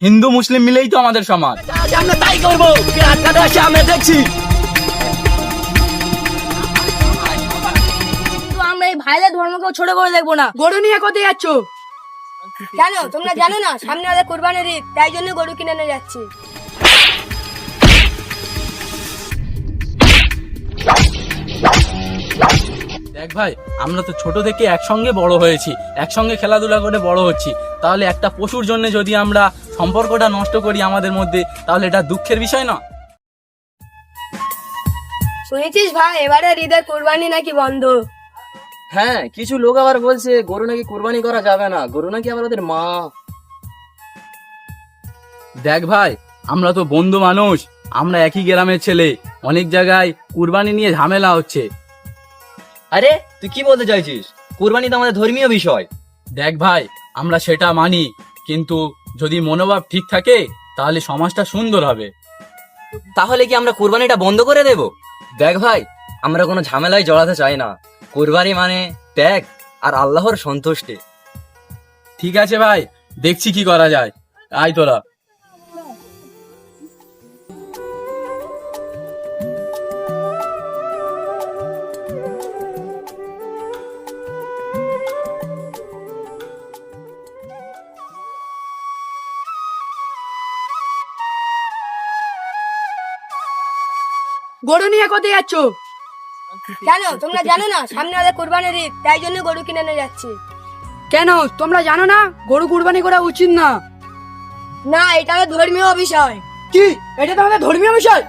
হিন্দু মুসলিম মিলেই তো আমাদের সমাজ। আমরা তাই করবো, রাতটা আসে আমরা দেখছি। কিন্তু আমরা এই ভাইদের ধর্মকেও ছোট করে দেখবো না। গরু নিয়ে কোথায় যাচ্ছ? কেন তোমরা জানো না সামনে আমাদের কোরবানির ঈদ, তাই জন্য গরু কিনে নিয়ে যাচ্ছি। দেখ ভাই, আমরা তো ছোট থেকে একসঙ্গে বড় হয়েছি, একসঙ্গে খেলাধুলা করে বড় হচ্ছি, তাহলে একটা পশুর জন্য যদি আমরা সম্পর্কটা নষ্ট করি আমাদের মধ্যে, তাহলে এটা দুঃখের বিষয় না? শুনেছিস ভাই এবারে ঈদের কোরবানি নাকি বন্ধ? হ্যাঁ, কিছু লোক আবার বলছে গরু নাকি কুরবানি করা যাবে না, গরু নাকি আবার ওদের মা। দেখ ভাই, আমরা তো বন্ধু মানুষ, আমরা একই গ্রামের ছেলে, অনেক জায়গায় কুরবানি নিয়ে ঝামেলা হচ্ছে। আরে তুই কি বলতে চাইছিস? কুরবানি তো আমাদের ধর্মীয় বিষয়। দেখ ভাই, আমরা সেটা মানি, কিন্তু যদি মনোভাব ঠিক থাকে তাহলে সমাজটা সুন্দর হবে। তাহলে কি আমরা কুরবানিটা বন্ধ করে দেব? দেখ ভাই, আমরা কোনো ঝামেলায় জড়াতে চাই না। কুরবানি মানে ত্যাগ আর আল্লাহর সন্তুষ্টি। ঠিক আছে ভাই, দেখছি কি করা যায়। আয় তোরা। গরু নিয়ে কোথায় যাচ্ছ? কেন তোমরা জানো না সামনে আমাদের কোরবানির ঈদ, তাই জন্য গরু কিনে নিয়ে যাচ্ছি। কেন তোমরা জানো না গরু কুরবানি করা উচিত না? না, এটা আমাদের ধর্মীয় বিষয়। কি এটা তো আমাদের ধর্মীয় বিষয়?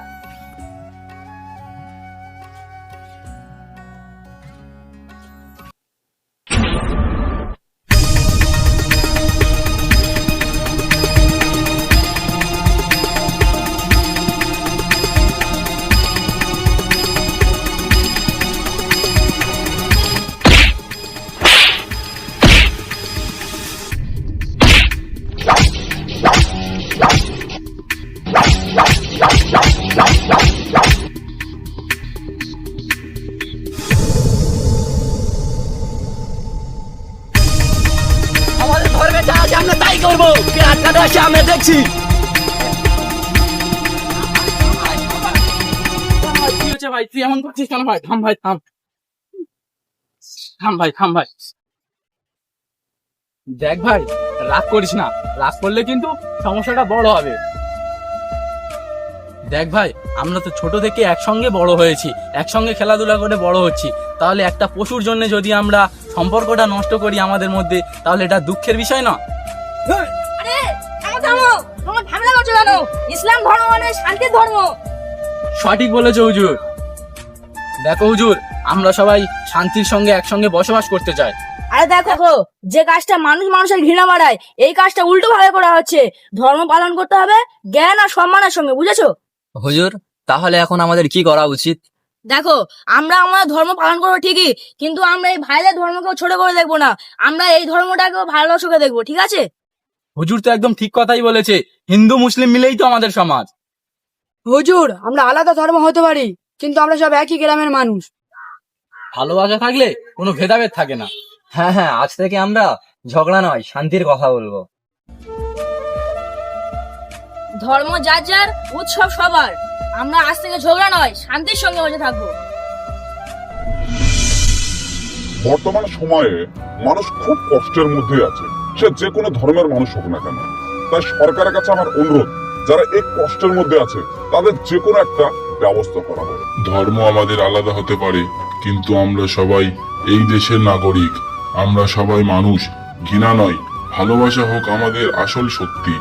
আমাদের ধর্মে যা আছে আমরা তাই করবো, রাতটা আসে আমরা দেখছি। কি হচ্ছে ভাই, তুই এমন করছিস কেন ভাই? থাম ভাই, থাম থাম ভাই, থাম ভাই। দেখ ভাই, রাগ করিস না, রাগ করলে কিন্তু সমস্যাটা বড় হবে। দেখ ভাই, আমরা তো ছোট থেকে একসঙ্গে বড় হয়েছি, একসঙ্গে খেলাধুলা করে বড় হচ্ছি, তাহলে একটা পশুর জন্য যদি আমরা সম্পর্কটা নষ্ট করি আমাদের মধ্যে, তাহলে এটা দুঃখের বিষয় না? আরে থামো থামো, তোমরা ঝামেলা করছো কেন? ইসলাম ধর্ম মানে শান্তির ধর্ম। সঠিক বলেছো হুজুর। দেখো হুজুর, আমরা সবাই শান্তির সঙ্গে একসঙ্গে বসবাস করতে চাই। আরে দেখো, যে কাজটা মানুষ মানুষের ঘৃণা বাড়ায়, এই কাজটা উল্টো ভাবে করা হচ্ছে। ধর্ম পালন করতে হবে জ্ঞান আর সম্মানের সঙ্গে, বুঝেছো? হুজুর, তাহলে এখন আমাদের কি করা উচিত? দেখো, আমরা আমাদের ধর্ম পালন করবো ঠিকই, কিন্তু আমরা এই ভাইদের ধর্মকেও ছোট করে দেখবো না। আমরা এই ধর্মটাকেও ভালো চোখে দেখবো, ঠিক আছে? হুজুর তো একদম ঠিক কথাই বলেছে, হিন্দু মুসলিম মিলেই তো আমাদের সমাজ। হুজুর, আমরা আলাদা ধর্ম হতে পারি, কিন্তু আমরা সব একই গ্রামের মানুষ। ভালোবাসা থাকলে কোনো ভেদাভেদ থাকে না। হ্যাঁ হ্যাঁ, আজ থেকে আমরা ঝগড়া নয়, শান্তির কথা বলবো। ধর্ম যার যার, উৎসব সবার। আমরা আজ থেকে ঝগড়া নয়, শান্তির সঙ্গে বসে থাকবো। বর্তমান সময়ে মানুষ খুব কষ্টের মধ্যে আছে, সে যে কোনো ধর্মের মানুষ হোক না কেন। তাই সরকারের কাছে আমার অনুরোধ, যারা এই কষ্টের মধ্যে আছে তাদের যে কোনো একটা ব্যবস্থা করা হয়। ধর্ম আমাদের আলাদা হতে পারে, কিন্তু আমরা সবাই এই দেশের নাগরিক। আমরা সবাই মানুষ। ঘৃণা নয়, ভালোবাসা হোক আমাদের আসল শক্তি।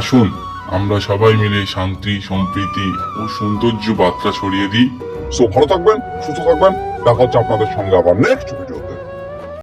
আসুন আমরা সবাই মিলে শান্তি, সম্প্রীতি ও সৌন্দর্য বার্তা ছড়িয়ে দিই। সো ভালো থাকবেন, সুস্থ থাকবেন, দেখা হচ্ছে আপনাদের সঙ্গে আবার নেক্সট।